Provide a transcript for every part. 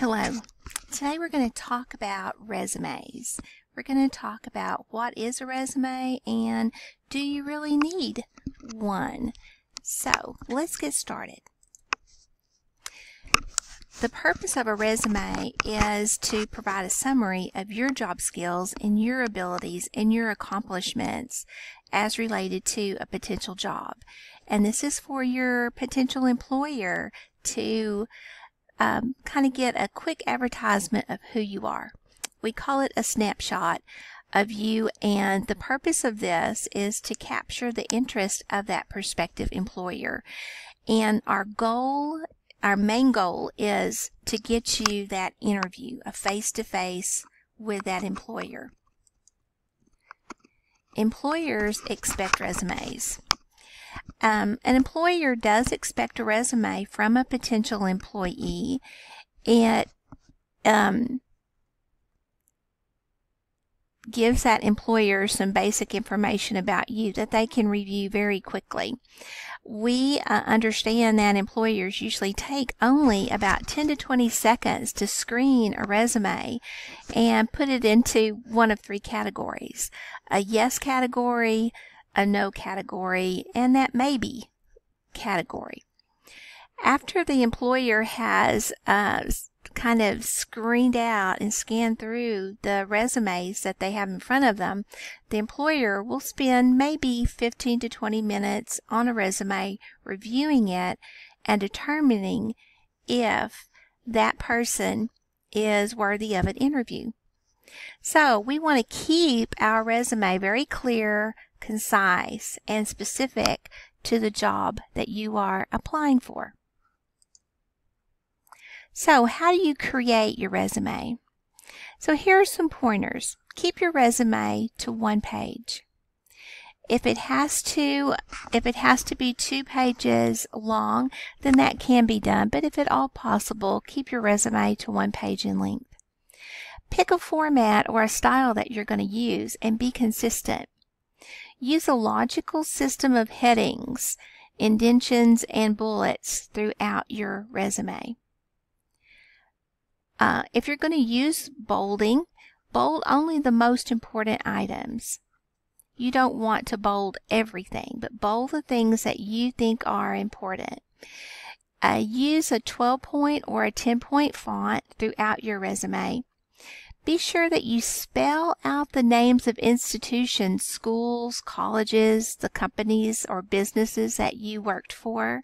Hello. Today we're going to talk about resumes. We're going to talk about what is a resume and do you really need one? So let's get started. The purpose of a resume is to provide a summary of your job skills and your abilities and your accomplishments as related to a potential job. And this is for your potential employer to kind of get a quick advertisement of who you are. We call it a snapshot of you, and the purpose of this is to capture the interest of that prospective employer. And our main goal is to get you that interview, a face-to-face with that employer. Employers expect resumes. An employer does expect a resume from a potential employee. It gives that employer some basic information about you that they can review very quickly. We understand that employers usually take only about 10 to 20 seconds to screen a resume and put it into one of three categories: a yes category, a no category, and that maybe category. After the employer has kind of screened out and scanned through the resumes that they have in front of them, the employer will spend maybe 15 to 20 minutes on a resume reviewing it and determining if that person is worthy of an interview. So we want to keep our resume very clear, concise, and specific to the job that you are applying for. So how do you create your resume? So here are some pointers. Keep your resume to one page. If it has to be 2 pages long, then that can be done, but if at all possible, keep your resume to 1 page in length. Pick a format or a style that you're going to use and be consistent. Use a logical system of headings, indentions, and bullets throughout your resume. If you're going to use bolding, bold only the most important items. You don't want to bold everything, but bold the things that you think are important. Use a 12-point or a 10-point font throughout your resume. Be sure that you spell out the names of institutions, schools, colleges, the companies or businesses that you worked for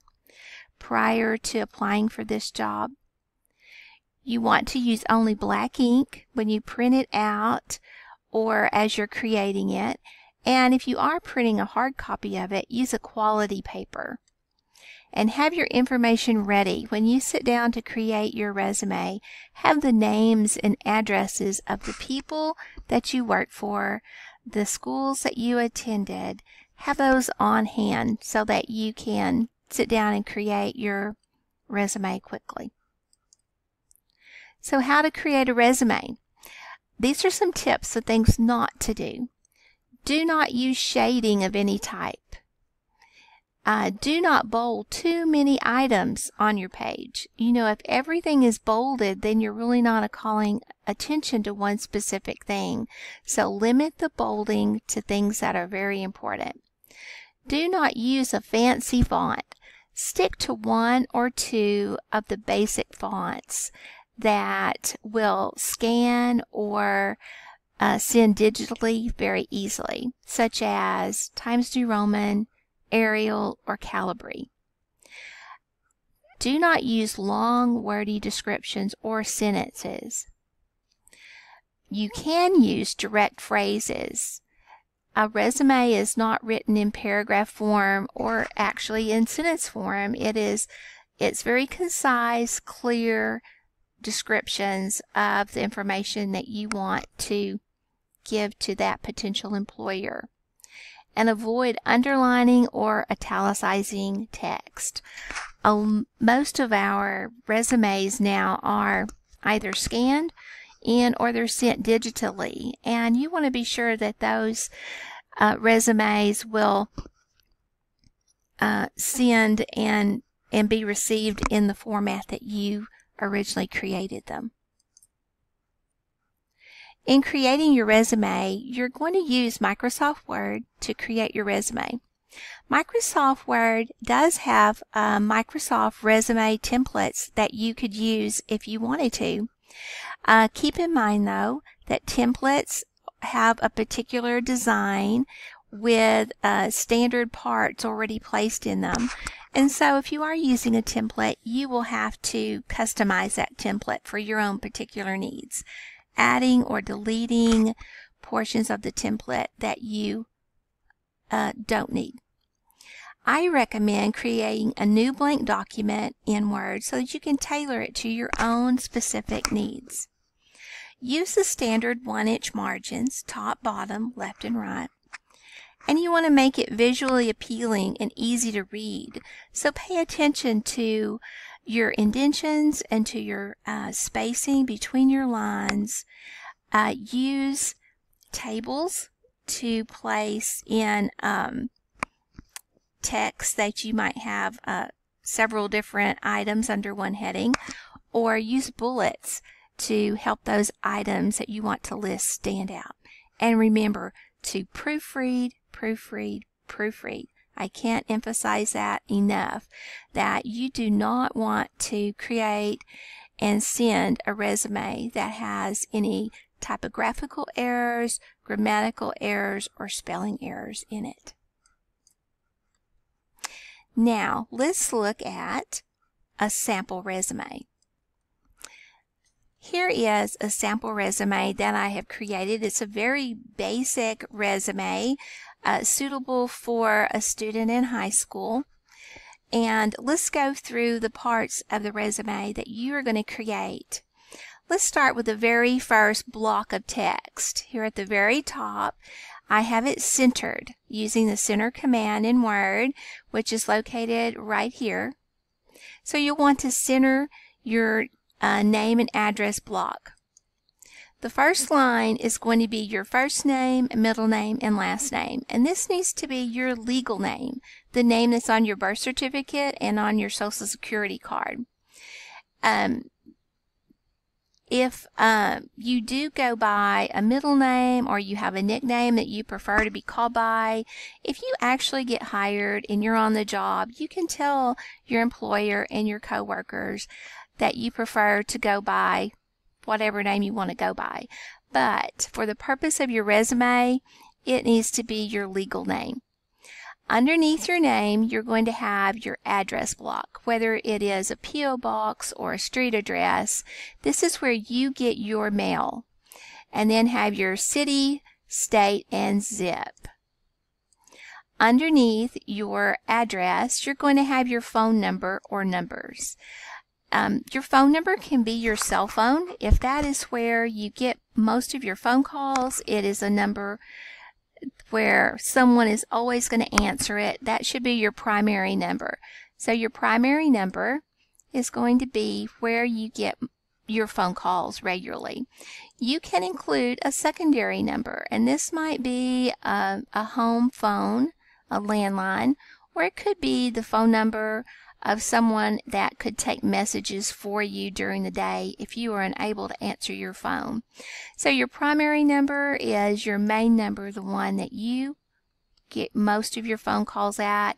prior to applying for this job. You want to use only black ink when you print it out or as you're creating it. And if you are printing a hard copy of it, use a quality paper. And have your information ready. When you sit down to create your resume, have the names and addresses of the people that you work for, the schools that you attended. Have those on hand so that you can sit down and create your resume quickly. So how to create a resume. These are some tips of things not to do. Do not use shading of any type. Do not bold too many items on your page. You know, if everything is bolded, then you're really not calling attention to one specific thing. So limit the bolding to things that are very important. Do not use a fancy font. Stick to 1 or 2 of the basic fonts that will scan or send digitally very easily, such as Times New Roman, Arial, or Calibri. Do not use long, wordy descriptions or sentences. You can use direct phrases. A resume is not written in paragraph form or actually in sentence form. It's very concise, clear descriptions of the information that you want to give to that potential employer. And avoid underlining or italicizing text. Most of our resumes now are either scanned in or they're sent digitally, and you want to be sure that those resumes will send and be received in the format that you originally created them. In creating your resume, you're going to use Microsoft Word to create your resume. Microsoft Word does have Microsoft resume templates that you could use if you wanted to. Keep in mind, though, that templates have a particular design with standard parts already placed in them. And so if you are using a template, you will have to customize that template for your own particular needs, adding or deleting portions of the template that you don't need. I recommend creating a new blank document in Word so that you can tailor it to your own specific needs. Use the standard 1-inch margins, top, bottom, left, and right. And you want to make it visually appealing and easy to read. So pay attention to your indentions and to your spacing between your lines. Use tables to place in text that you might have several different items under one heading, or use bullets to help those items that you want to list stand out. And remember to proofread, proofread, proofread. I can't emphasize that enough, that you do not want to create and send a resume that has any typographical errors, grammatical errors, or spelling errors in it. Now, let's look at a sample resume. Here is a sample resume that I have created. It's a very basic resume, suitable for a student in high school. And let's go through the parts of the resume that you are going to create. Let's start with the very first block of text. Here at the very top, I have it centered using the center command in Word, which is located right here. So you'll want to center your name and address block. The first line is going to be your first name, middle name, and last name. And this needs to be your legal name, the name that's on your birth certificate and on your Social Security card. If you do go by a middle name or you have a nickname that you prefer to be called by, if you actually get hired and you're on the job, you can tell your employer and your coworkers that you prefer to go by whatever name you want to go by. But for the purpose of your resume, it needs to be your legal name. Underneath your name, you're going to have your address block, whether it is a P.O. box or a street address. This is where you get your mail. And then have your city, state, and zip. Underneath your address, you're going to have your phone number or numbers. Your phone number can be your cell phone. If that is where you get most of your phone calls, it is a number where someone is always going to answer it. That should be your primary number. So your primary number is going to be where you get your phone calls regularly. You can include a secondary number, and this might be a home phone, a landline, or it could be the phone number of someone that could take messages for you during the day if you are unable to answer your phone. So your primary number is your main number, the one that you get most of your phone calls at.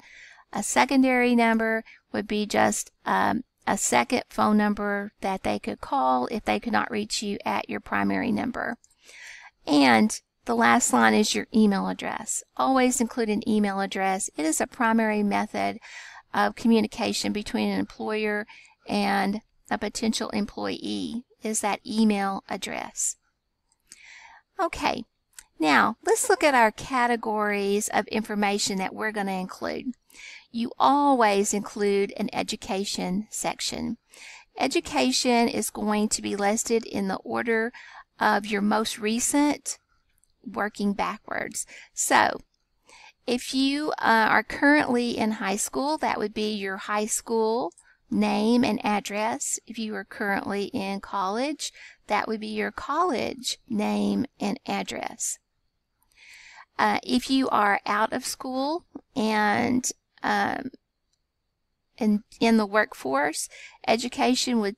A secondary number would be just a second phone number that they could call if they could not reach you at your primary number. And the last line is your email address. Always include an email address. It is a primary method of communication between an employer and a potential employee, is that email address. Okay, now let's look at our categories of information that we're going to include. You always include an education section. Education is going to be listed in the order of your most recent, working backwards. So if you are currently in high school, that would be your high school name and address. If you are currently in college, that would be your college name and address. If you are out of school and in the workforce, education would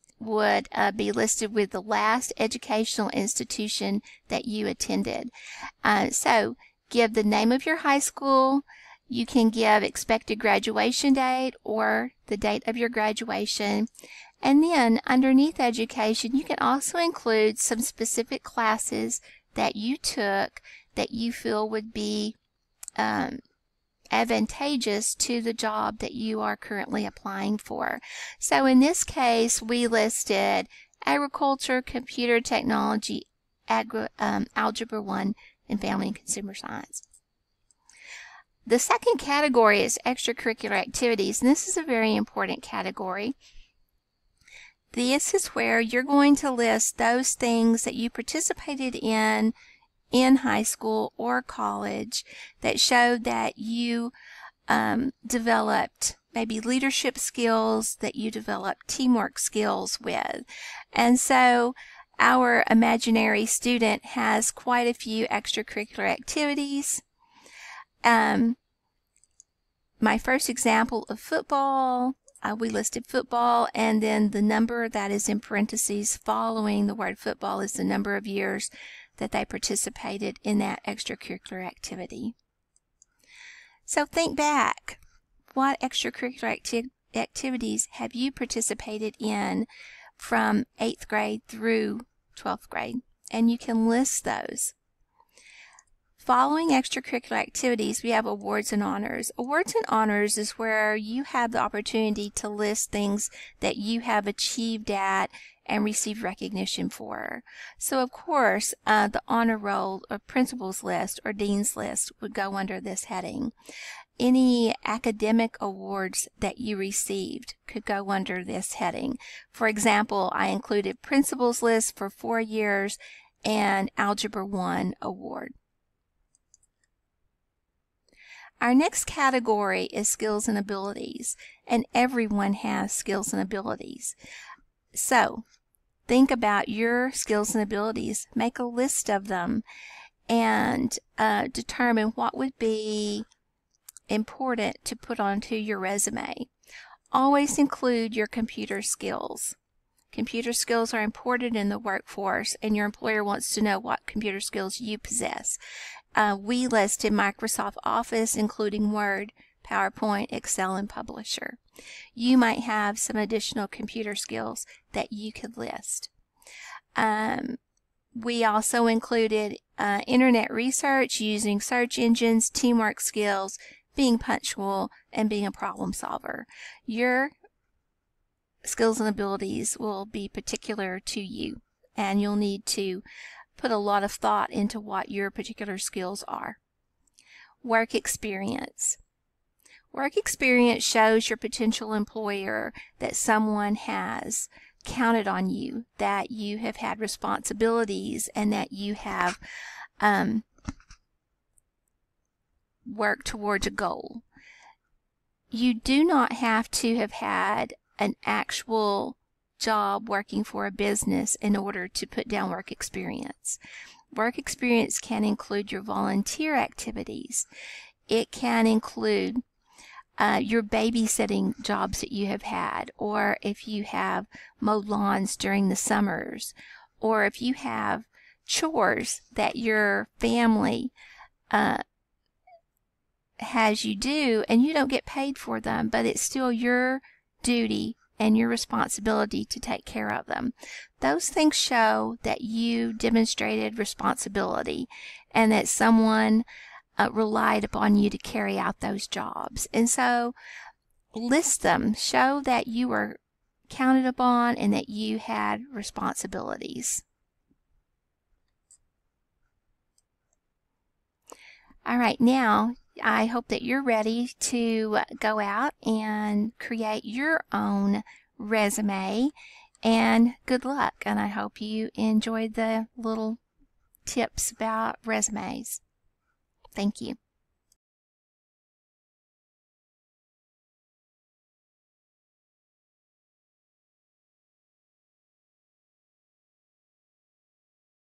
be listed with the last educational institution that you attended. So give the name of your high school. You can give expected graduation date or the date of your graduation. And then underneath education, you can also include some specific classes that you took that you feel would be advantageous to the job that you are currently applying for. So in this case, we listed agriculture, computer technology, algebra 1, and family and consumer science. The second category is extracurricular activities, and this is a very important category. This is where you're going to list those things that you participated in high school or college that showed that you developed maybe leadership skills, that you developed teamwork skills with. And so our imaginary student has quite a few extracurricular activities. My first example of football, we listed football, and then the number that is in parentheses following the word football is the number of years that they participated in that extracurricular activity. So think back. What extracurricular activities have you participated in from 8th grade through 12th grade? And you can list those. Following extracurricular activities, we have awards and honors. Awards and honors is where you have the opportunity to list things that you have achieved at and received recognition for. So of course, the honor roll or principal's list or dean's list would go under this heading. Any academic awards that you received could go under this heading. For example, I included principal's list for 4 years and Algebra 1 award. Our next category is skills and abilities, and everyone has skills and abilities. So think about your skills and abilities, make a list of them, and determine what would be important to put onto your resume. Always include your computer skills. Computer skills are important in the workforce, and your employer wants to know what computer skills you possess. We listed Microsoft Office, including Word, PowerPoint, Excel, and Publisher. You might have some additional computer skills that you could list. We also included internet research, using search engines, teamwork skills, being punctual, and being a problem solver. Your skills and abilities will be particular to you, and you'll need to put a lot of thought into what your particular skills are. Work experience. Work experience shows your potential employer that someone has counted on you, that you have had responsibilities, and that you have worked towards a goal. You do not have to have had an actual job working for a business in order to put down work experience. Work experience can include your volunteer activities. It can include your babysitting jobs that you have had, or if you have mowed lawns during the summers, or if you have chores that your family has you do and you don't get paid for them, but it's still your duty and your responsibility to take care of them. Those things show that you demonstrated responsibility and that someone relied upon you to carry out those jobs. And so list them, show that you were counted upon and that you had responsibilities. All right, now I hope that you're ready to go out and create your own resume, and good luck, and I hope you enjoyed the little tips about resumes. Thank you.